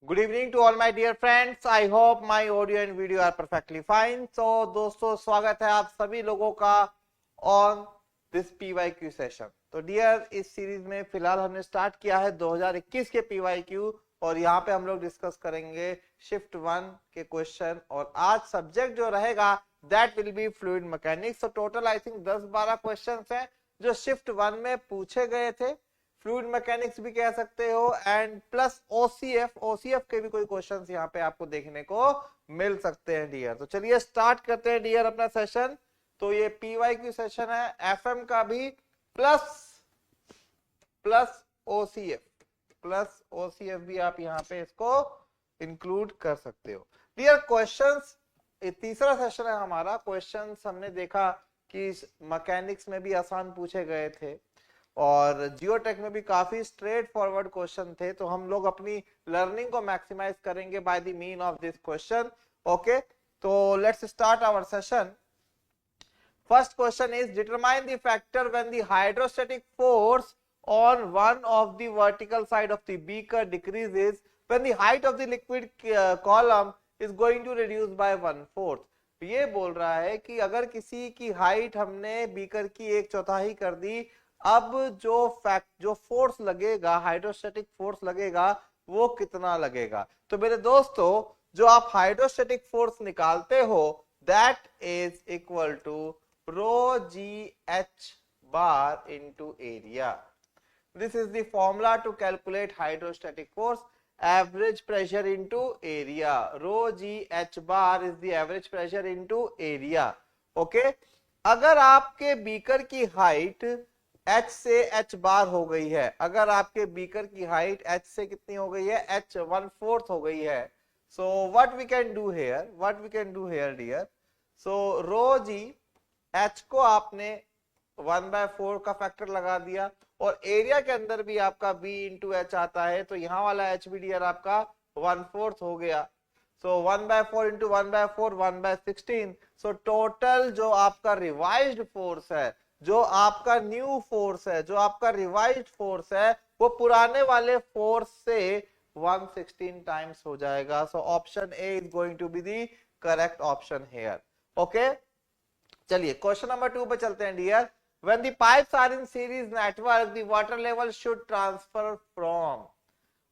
Good evening to all my dear friends. I hope my audio and video are perfectly fine. So दोस्तों स्वागत है आप सभी लोगों का on this PYQ session. तो डियर इस सीरीज में फिलहाल हमने स्टार्ट किया है 2021 के PYQ और यहाँ पे हम लोग डिस्कस करेंगे शिफ्ट 1 के क्वेश्चन और आज सब्जेक्ट जो रहेगा that will B fluid mechanics. तो टोटल आई थिंक 10-12 क्वेश्चंस हैं जो शिफ्ट 1 में पूछे गए थे. फ्लूइड मैकेनिक्स भी कह सकते हो एंड प्लस ओसीएफ के भी कोई क्वेश्चंस यहाँ पे आपको देखने को मिल सकते हैं डियर. तो चलिए स्टार्ट करते हैं डियर अपना सेशन. तो ये पीवाईक्यू सेशन है एफएम का भी प्लस ओसीएफ भी आप यहाँ पे इसको इंक्लूड कर सकते हो डियर. क्वेश्चंस तीसरा सेशन है हमारा. क्वेश्चंस हमने देखा कि मैकेनिक्स में भी आसान पूछे गए थे और जियोटेक में भी काफी स्ट्रेट फॉरवर्ड क्वेश्चन थे. तो हम लोग अपनी लर्निंग को मैक्सिमाइज करेंगे by the mean of this question. Okay, तो let's start our session. First question is determine the factor when the hydrostatic force on one of the vertical side of the beaker decreases when the height of the liquid column is going to reduce by 1/4. ये बोल रहा है कि अगर किसी की height हमने beaker की 1/4 कर दी, अब जो फोर्स लगेगा, हाइड्रोस्टैटिक फोर्स लगेगा, वो कितना लगेगा. तो मेरे दोस्तों जो आप हाइड्रोस्टैटिक फोर्स निकालते हो that is equal to rho g h bar into area. This is the formula to calculate hydrostatic force. Average pressure into area. Rho g h bar is the average pressure into area. Okay? अगर आपके beaker की height h से h बार हो गई है, अगर आपके beaker की हाइट h से कितनी हो गई है, h 1/4 हो गई है. So what we can do here dear. So rho g h को आपने 1/4 का फैक्टर लगा दिया और एरिया के अंदर भी आपका b इंटू एच आता है. तो यहाँ वाला एच भी डियर आपका 1/4 हो गया. सो 1/4 इंटू 1/4 1/16. सो टोटल जो आपका रिवाइज्ड फोर्स है, जो आपका न्यू फोर्स है, जो आपका रिवाइज्ड फोर्स है, वो पुराने वाले फोर्स से 116 टाइम्स हो जाएगा. So option A is going to be the correct option here. Okay, चलिए क्वेश्चन नंबर 2 पे चलते हैं dear. When the pipes are in series network, the water level should transfer from.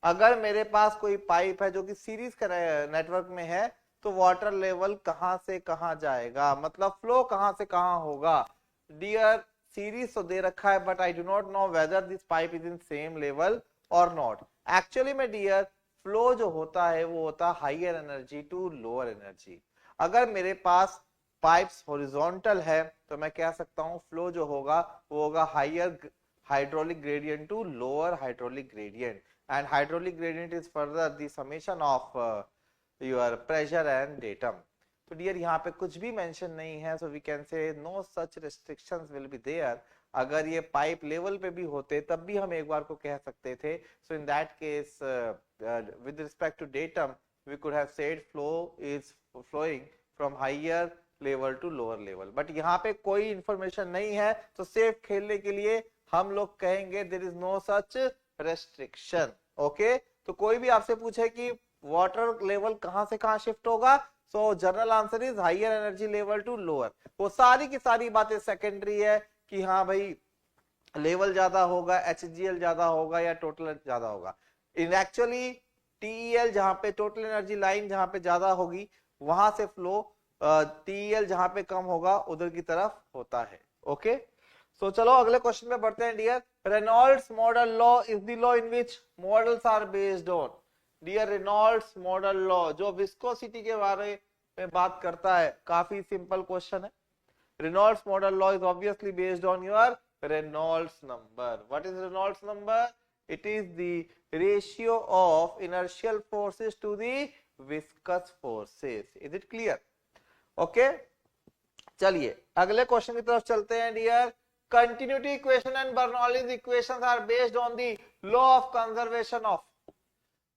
अगर मेरे पास कोई पाइप है जो कि सीरीज नेटवर्क में है तो वाटर लेवल कहां से कहां जाएगा, मतलब फ्लो कहां से कहां होगा. डियर सीरीज तो दे रखा है but I do not know whether this pipe is in same level और नॉट. एक्चुअली में डियर फ्लो जो होता है वो होता है higher energy to lower energy. अगर मेरे पास पाइप्स हॉरिजॉन्टल है तो मैं कह सकता हूं फ्लो जो होगा वो होगा higher hydraulic gradient to lower hydraulic gradient and hydraulic gradient is further the summation of your pressure and datum. तो डियर यहाँ पे कुछ भी मेंशन नहीं है. So we can say no such restrictions will be there. अगर ये pipe level पे भी होते तब भी हम एक बार को कह सकते थे. So in that case with respect to datum we could have said flow is flowing from higher level to lower level. But यहाँ पे कोई इंफॉर्मेशन नहीं है तो सेफ खेलने के लिए हम लोग कहेंगे there is no such restriction. Okay, तो कोई भी आपसे पूछे कि वाटर लेवल कहां से कहां शिफ्ट होगा, so general answer is higher energy level to lower. वो सारी की सारी बातें सेकेंडरी है कि हाँ भाई लेवल ज्यादा होगा, एचजीएल ज्यादा होगा या टोटल ज्यादा होगा. इन एक्चुअली टीईएल जहां पे टोटल एनर्जी लाइन जहां पे ज्यादा होगी वहां से फ्लो टीएल जहां पे कम होगा उधर की तरफ होता है. ओके, सो चलो अगले क्वेश्चन पे बढ़ते हैं dear. Reynolds model law is the law in which models are based on. Dear Reynolds model law जो विस्कोसिटी के बारे में बात करता है, काफी सिंपल क्वेश्चन है. Reynolds model law is obviously based on your Reynolds number. What is Reynolds number? It is the ratio of inertial forces to the viscous forces. Is it clear? Okay, चलिए अगले question की तरफ चलते हैं dear. Continuity equation and Bernoulli's equations are based on the law of conservation of.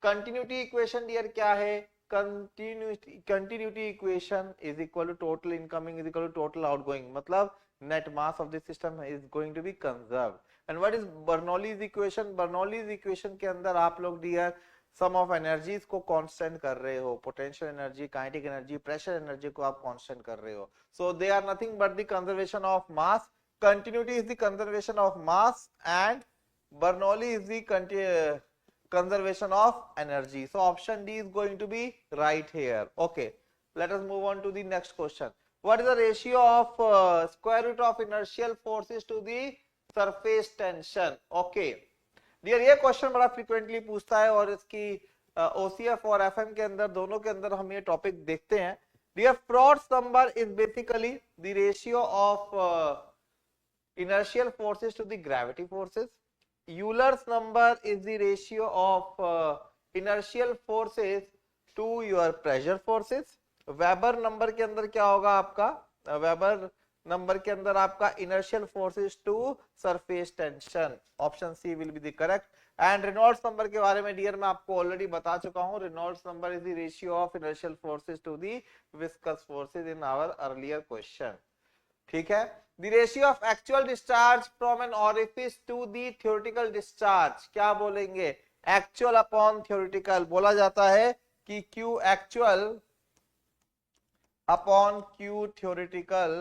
Continuity equation dear क्या है? Continuity equation is equal to total incoming is equal to total outgoing, मतलब net mass of the system is going to be conserved. And what is Bernoulli's equation? Bernoulli's equation के अंदर आप लोग dear sum of energies को constant कर रहे हो, potential energy, kinetic energy, pressure energy को आप कांस्टेंट कर रहे हो. So they are nothing but the conservation of mass. Continuity is the conservation of mass and Bernoulli is the conservation of energy. So option D is going to be right here. Okay, let us move on to the next question. What is the ratio of square root of inertial forces to the surface tension? Okay, dear ये क्वेश्चन बड़ा frequently पूछता है और इसकी OCF और FM के अंदर दोनों के अंदर हम ये टॉपिक देखते हैं. Dear Froude's number is basically the ratio of inertial forces to the gravity forces. Euler's number is the ratio of inertial forces to your pressure forces. Weber number के अंदर क्या होगा आपका? Weber number के अंदर आपका inertial forces to surface tension. Option C will be the correct. And Reynolds number के बारे में डियर मैं आपको ऑलरेडी बता चुका हूँ. Reynolds number is the ratio of inertial forces to the viscous forces in our earlier question. ठीक है. The ratio of actual discharge from an orifice to the theoretical discharge क्या बोलेंगे? Actual upon theoretical. बोला जाता है कि Q actual upon Q theoretical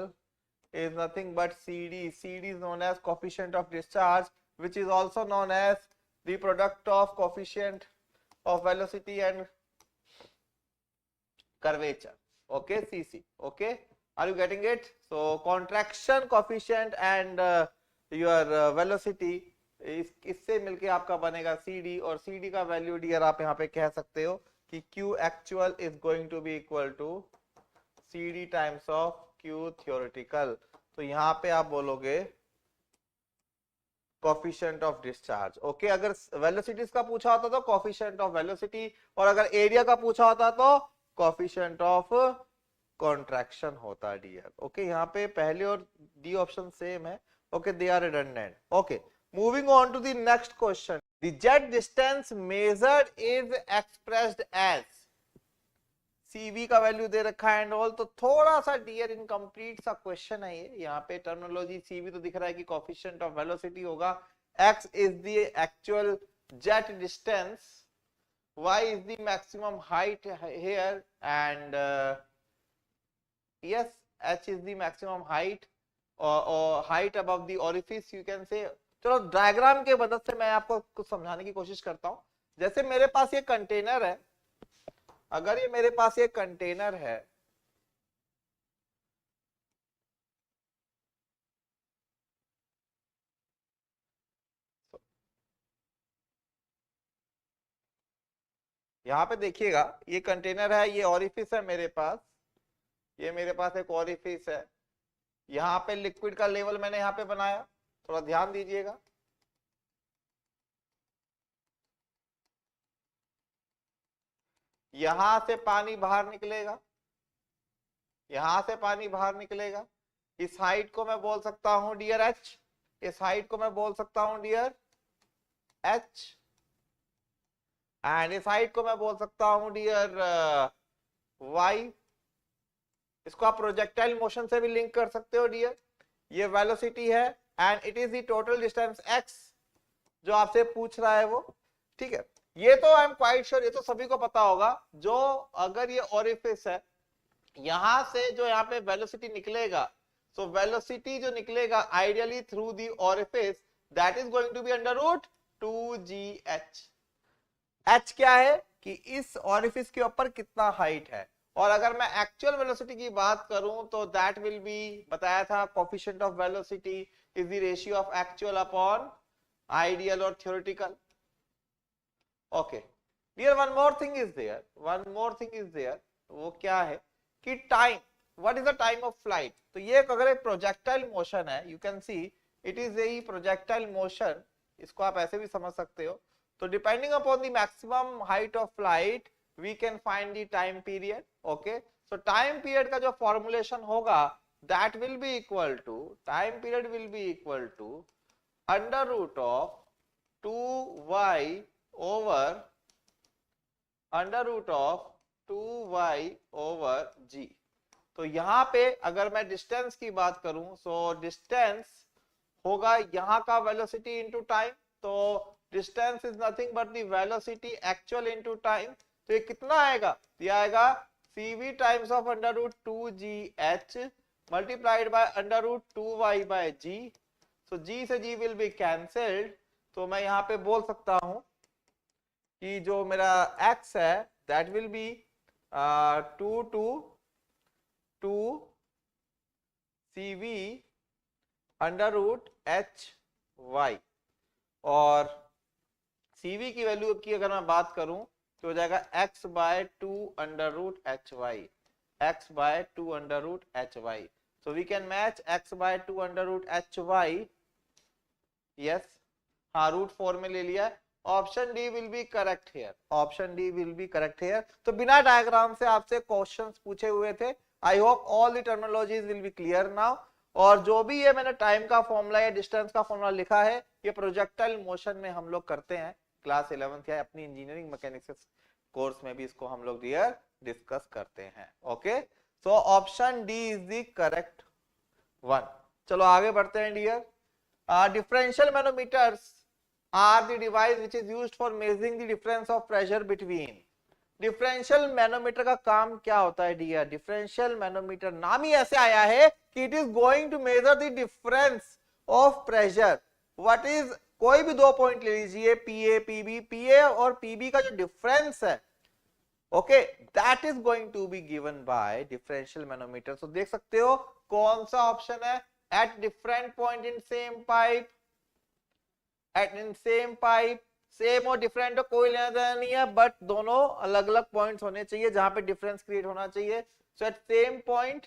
is nothing but CD. CD is known as coefficient of discharge, which is also known as the product of coefficient of velocity and curvature. Okay, CC. Okay. Are you getting it? So contraction coefficient and your velocity इससे मिलके आपका बनेगा CD और CD का value dear आप यहाँ पे कह सकते हो कि Q actual is going to be equal to CD times of Q theoretical. तो यहाँ पे आप बोलोगे coefficient of discharge. ओके, अगर वेलोसिटीज का पूछा होता तो coefficient of velocity और अगर एरिया का पूछा होता तो coefficient of कॉन्ट्रैक्शन होता है डियर. ओके, यहाँ पे पहले और डी ऑप्शन सेम है. Okay, they are redundant. Okay, moving on to the next question. The jet distance measured is expressed as. CV का वैल्यू दे रखा है एंड ऑल. तो थोड़ा सा डियर इनकम्प्लीट सा क्वेश्चन है ये. यहाँ पे टर्मिनोलॉजी सीवी तो दिख रहा है कि कोएफिशिएंट ऑफ वेलोसिटी होगा. X is the actual jet distance, Y is the maximum height here and yes, h is the maximum height or height above the orifice you can say. चलो diagram के मदद से मैं आपको कुछ समझाने की कोशिश करता हूं. जैसे मेरे पास ये कंटेनर है, अगर ये मेरे पास ये कंटेनर है यहाँ पे देखिएगा, ये कंटेनर है, ये ओरिफिस है मेरे पास, ये मेरे पास एक ओरिफिस है. यहाँ पे लिक्विड का लेवल मैंने यहाँ पे बनाया, थोड़ा ध्यान दीजिएगा. यहां से पानी बाहर निकलेगा, यहां से पानी बाहर निकलेगा. इस हाइट को मैं बोल सकता हूं डियर एच, इस हाइट को मैं बोल सकता हूं डियर एच, एंड इस हाइट को मैं बोल सकता हूं डियर वाई. इसको आप प्रोजेक्टाइल मोशन से भी लिंक कर सकते हो डियर. ये वेलोसिटी है and it is the total distance x जो आपसे पूछ रहा है वो. ठीक है, ये तो आई एम क्वाइट श्योर, ये तो सभी को पता होगा. जो अगर ये ओरिफिस है, यहां से जो यहाँ पे वेलोसिटी निकलेगा, सो वेलोसिटी जो निकलेगा ideally through the orifice, that is going to be under root 2gh. h क्या है कि इस ओरिफिस के ऊपर कितना हाइट है. और अगर मैं एक्चुअल वेलोसिटी की बात करूं तो दैट विल बी, बताया था coefficient of velocity is the ratio of actual upon ideal और theoretical. Okay dear, one more thing is there, वो क्या है कि time, what is the time of flight. तो ये अगर एक प्रोजेक्टाइल मोशन है, you can see it is a projectile motion, इसको आप ऐसे भी समझ सकते हो. तो depending upon the maximum height of flight we can find the time period. Okay, so time period का जो फॉर्मुलेशन होगा, that will be equal to, time period will be equal to under root of 2y over g. तो यहाँ पे अगर मैं distance की बात करूं, सो डिस्टेंस होगा यहाँ का वेलोसिटी इनटू टाइम. तो distance is nothing but the velocity actual into time, तो ये कितना आएगा, ये आएगा cv times of under root 2gh multiplied by under root 2y by g, so g से g विल बी कैंसल्ड, तो मैं यहाँ पे बोल सकता हूं कि जो मेरा x है that will be 2 to 2 cv under root H Y, और cv की वैल्यू की अगर मैं बात करूं तो हो जाएगा x by 2 under root H Y, x by 2 under root H Y, so we can match x by 2 under root H Y, yes, हाँ रूट 4 में ले लिया, option D will be correct here, option D will be correct here. तो बिना diagram से आपसे questions पूछे हुए थे, I hope all the terminologies will be clear now, और जो भी ये मैंने टाइम का फॉर्मूला या डिस्टेंस का फॉर्मूला लिखा है ये प्रोजेक्टाइल मोशन में हम लोग करते हैं क्लास 11th या अपनी इंजीनियरिंग मैकेनिक्स कोर्स में भी इसको हम लोग डिस्कस करते हैं। Okay, so option D is the correct one. चलो आगे बढ़ते हैं dear. Differential manometers are the device which is used for measuring the difference of pressure between। Differential manometer का काम क्या होता है डियर, डिफरेंशियल मैनोमीटर नाम ही ऐसे आया है कि it is going to measure the difference of pressure. What is, कोई भी दो पॉइंट ले लीजिए पीए पीबी, पीए और पीबी का जो डिफरेंस है, okay, that is going to be given by differential manometer. तो देख सकते हो कौन सा ऑप्शन है, at different point in same pipe, at in same pipe, same और डिफरेंट कोई लेना देना नहीं है, बट दोनों अलग अलग पॉइंट्स होने चाहिए जहां पे डिफरेंस क्रिएट होना चाहिए। So at same point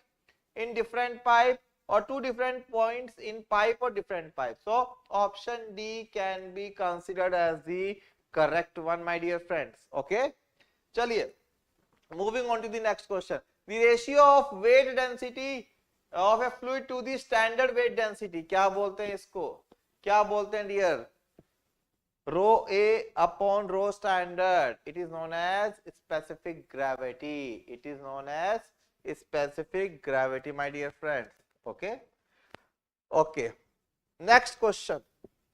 in different pipe और two different points in pipe और different pipe, so option D can be considered as the correct one my dear friends. Okay, चलिए moving on to the next question. The ratio of weight density of a fluid to the standard weight density, क्या बोलते हैं इसको, क्या बोलते हैं dear, rho a upon rho standard, it is known as specific gravity, it is known as specific gravity my dear friends. Okay okay, next question,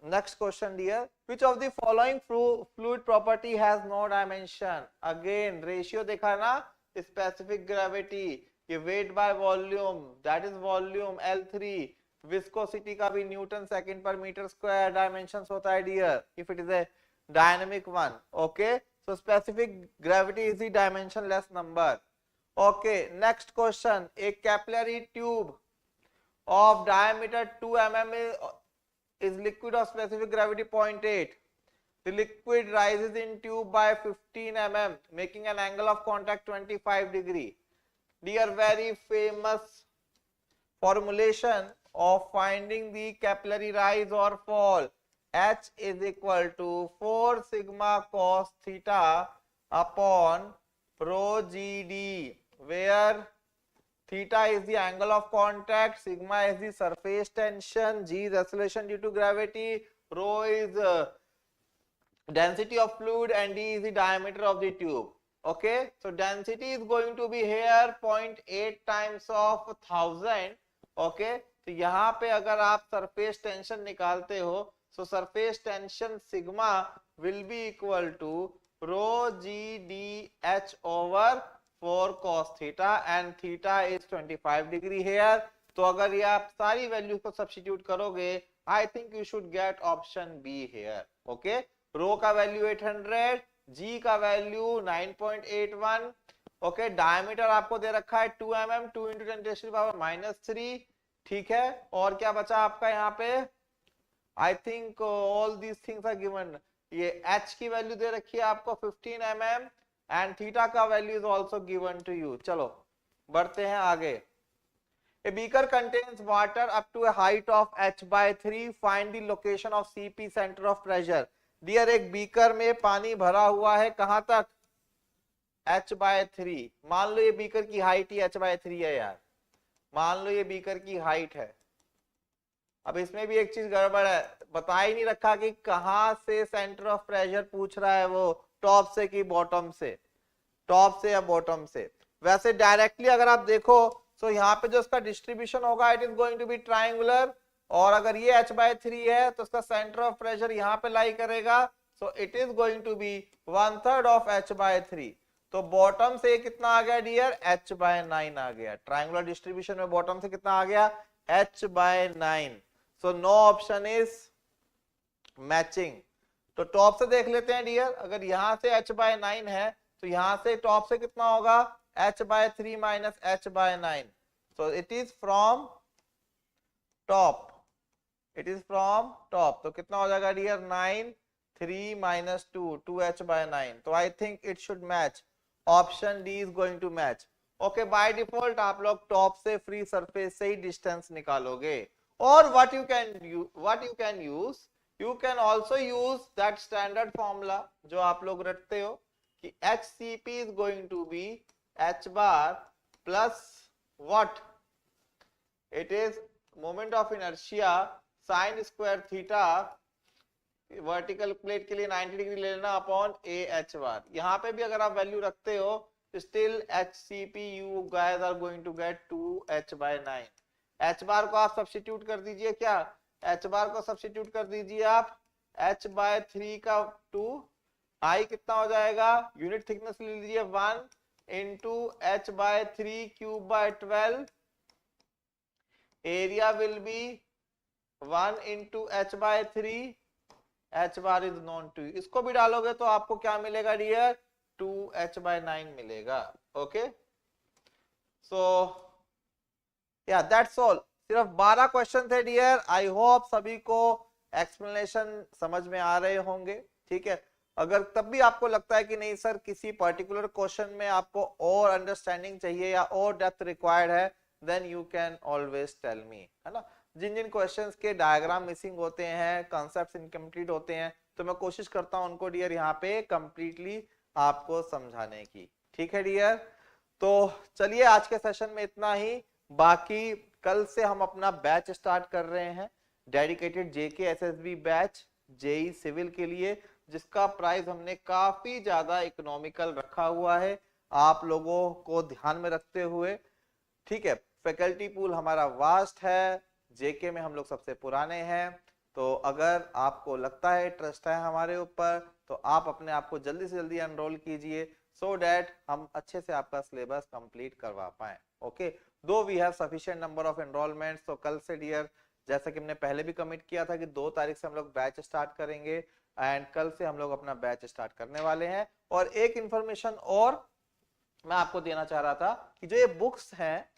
next question dear, which of the following fluid property has no dimension। Again ratio देखा ना, specific gravity, ये weight by volume, that is volume L3, viscosity का भी newton second per metre square, dimensions होता है dear if it is a dynamic one. Okay, so specific gravity is the dimensionless number. Okay, next question, A capillary tube of diameter 2 mm is liquid of specific gravity 0.8, the liquid rises in tube by 15 mm making an angle of contact 25 degree। Dear, very famous formulation of finding the capillary rise or fall, H is equal to 4 sigma cos theta upon rho GD, where theta is the angle of contact, sigma is the surface tension, G is acceleration due to gravity, rho is density of fluid, and D is the diameter of the tube। Okay, so density is going to be here 0.8 times of 1000। Okay, तो यहाँ पे अगर आप surface tension निकालते हो, so surface tension sigma will be equal to rho GDH over 4 cos theta and theta is 25 degree here। तो अगर ये आप सारी वैल्यू को सब्स्टिट्यूट करोगे, I think you should get option B here. Okay, rho का वैल्यू 800, जी का value 9.81, okay, diameter आपको दे रखा है 2 mm, 2 × 10⁻³ ठीक है, और क्या बचा आपका यहाँ पे, I think all these things are given, ये h की वैल्यू दे रखी है आपको 15 mm and theta का value is also given to you। चलो बढ़ते हैं आगे। A beaker contains water up to a height of h/3, find the location of CP center of pressure। डियर, एक बीकर में पानी भरा हुआ है, कहां तक, h/3। मान लो ये बीकर की हाइट ही h/3 है यार, मान लो ये बीकर की हाइट है। अब इसमें भी एक चीज गड़बड़ है, बता ही नहीं रखा कि कहां से सेंटर ऑफ प्रेशर पूछ रहा है, वो टॉप से कि बॉटम से, टॉप से या बॉटम से। वैसे डायरेक्टली अगर आप देखो तो यहाँ पे जो इसका डिस्ट्रीब्यूशन होगा it is going to be triangular, और अगर ये h/3 है तो इसका सेंटर ऑफ प्रेशर यहाँ पे लाई करेगा, so it is going to be 1/3 of h/3। तो बॉटम से कितना आ गया डियर, h/9 आ गया। ट्रायंगुलर डिस्ट्रीब्यूशन में बॉटम से कितना आ गया, h/9। So no option is matching. तो टॉप से देख लेते हैं डियर, अगर यहां से h/9 है तो यहां से टॉप से कितना होगा, h/3 minus h/9। So it is from top, it is from top. तो कितना हो जाएगा डियर, 9 3 माइनस 2 2h/9। तो I think it should match, option D is going to match. Okay, by default आप लोग टॉप से फ्री सरफेस से ही distance निकालोगे। और what you can use, you can also use that standard formula जो आप लोग रटते हो कि hCp is going to be h bar plus what, it is moment of inertia sin square theta, vertical plate के लिए 90 डिग्री ले लेना अपॉन a h bar। यहाँ पे भी अगर आप वैल्यू रखते हो still hCp you guys are going to get 2h/9। h bar को आप सब्स्टिट्यूट कर दीजिए, क्या h बार को सब्स्टिट्यूट कर दीजिए आप, h/3 का 2, i कितना हो जाएगा, यूनिट थिकनेस ले लीजिए 1 into h/3 cube by 12, area will be 1 into h/3, h bar is known to. इसको भी डालोगे तो आपको क्या मिलेगा डियर, 2h/9 मिलेगा। ओके, सो या दैट्स ऑल। सिर्फ 12 क्वेश्चन थे डियर। आई होप सभी को एक्सप्लेनेशन समझ में आ रहे होंगे, ठीक है। अगर तब भी आपको लगता है कि नहीं सर किसी पर्टिकुलर क्वेश्चन में आपको और अंडरस्टैंडिंग चाहिए या और डेप्थ रिक्वायर्ड है, then you can always tell me, है ना। जिन जिन क्वेश्चंस के डायग्राम मिसिंग होते हैं, कॉन्सेप्ट्स इनकम्प्लीट होते हैं, तो मैं कोशिश करता हूं उनको डियर यहाँ पे कंप्लीटली आपको समझाने की, ठीक है डियर। तो चलिए आज के सेशन में इतना ही। बाकी कल से हम अपना बैच स्टार्ट कर रहे हैं, dedicated JK SSB batch JE civil के लिए, जिसका प्राइस हमने काफी ज्यादा इकोनॉमिकल रखा हुआ है आप लोगों को ध्यान में रखते हुए, ठीक है। फैकल्टी पूल हमारा वास्ट है, जेके में हम लोग सबसे पुराने हैं। तो अगर आपको लगता है, ट्रस्ट है हमारे ऊपर, तो आप अपने आप को जल्दी से जल्दी एनरोल कीजिए, सो दैट हम अच्छे से आपका सिलेबस कंप्लीट करवा पाए। ओके, though we have sufficient number of enrolment. तो कल से डियर, जैसा कि हमने पहले भी कमिट किया था कि 2 तारीख से हम लोग बैच स्टार्ट करेंगे, एंड कल से हम लोग अपना बैच स्टार्ट करने वाले हैं। और एक इंफॉर्मेशन और मैं आपको देना चाह रहा था कि जो ये बुक्स हैं,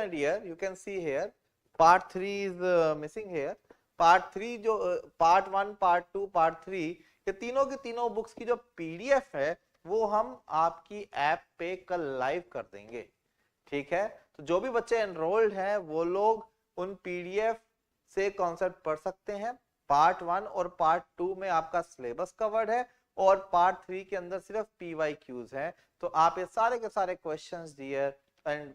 dear, you can see here part 3 is missing here. Part 3 जो पार्ट 1, पार्ट 2, पार्ट 3, ये तीनों की तीनों बुक्स की जो पीडीएफ है वो हम आपकी ऐप पे कल लाइव कर देंगे, ठीक है। तो जो भी बच्चे एनरोल्ड हैं वो लोग उन पीडीएफ से कॉन्सेप्ट पढ़ सकते हैं। पार्ट 1 और पार्ट 2 में आपका सिलेबस कवर्ड है, और पार्ट 3 के अंदर सिर्फ पीवाईक्यूज हैं। तो आप ये सारे के सारे क्वेश्चंस डियर, एंड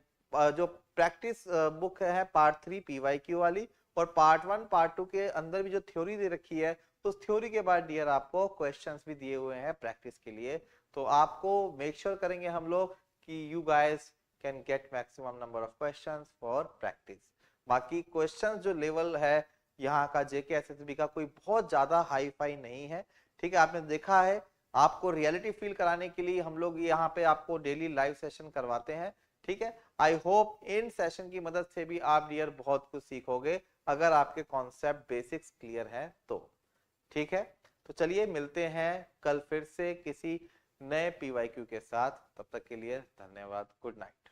जो प्रैक्टिस बुक है पार्ट 3 पीवाईक्यू वाली, और पार्ट 1 पार्ट 2 के अंदर भी जो थ्योरी दे रखी है, उस थ्योरी के बाद डियर आपको क्वेश्चंस भी दिए हुए हैं प्रैक्टिस के लिए। तो आपको मेक श्योर करेंगे हम लोग कि you guys can get maximum number of questions for practice. बाकी क्वेश्चंस जो लेवल है यहाँ का जेके एसएसबी का कोई बहुत ज्यादा हाई फाई नहीं है, ठीक है। आपने देखा है, आपको रियलिटी फील कराने के लिए हम लोग यहाँ पे आपको डेली लाइव सेशन करवाते हैं, ठीक है। आई होप इन सेशन की मदद से भी आप डियर बहुत कुछ सीखोगे, अगर आपके कॉन्सेप्ट बेसिक्स क्लियर हैं तो, ठीक है। तो चलिए मिलते हैं कल फिर से किसी नए पीवाईक्यू के साथ। तब तक के लिए धन्यवाद, गुड नाइट।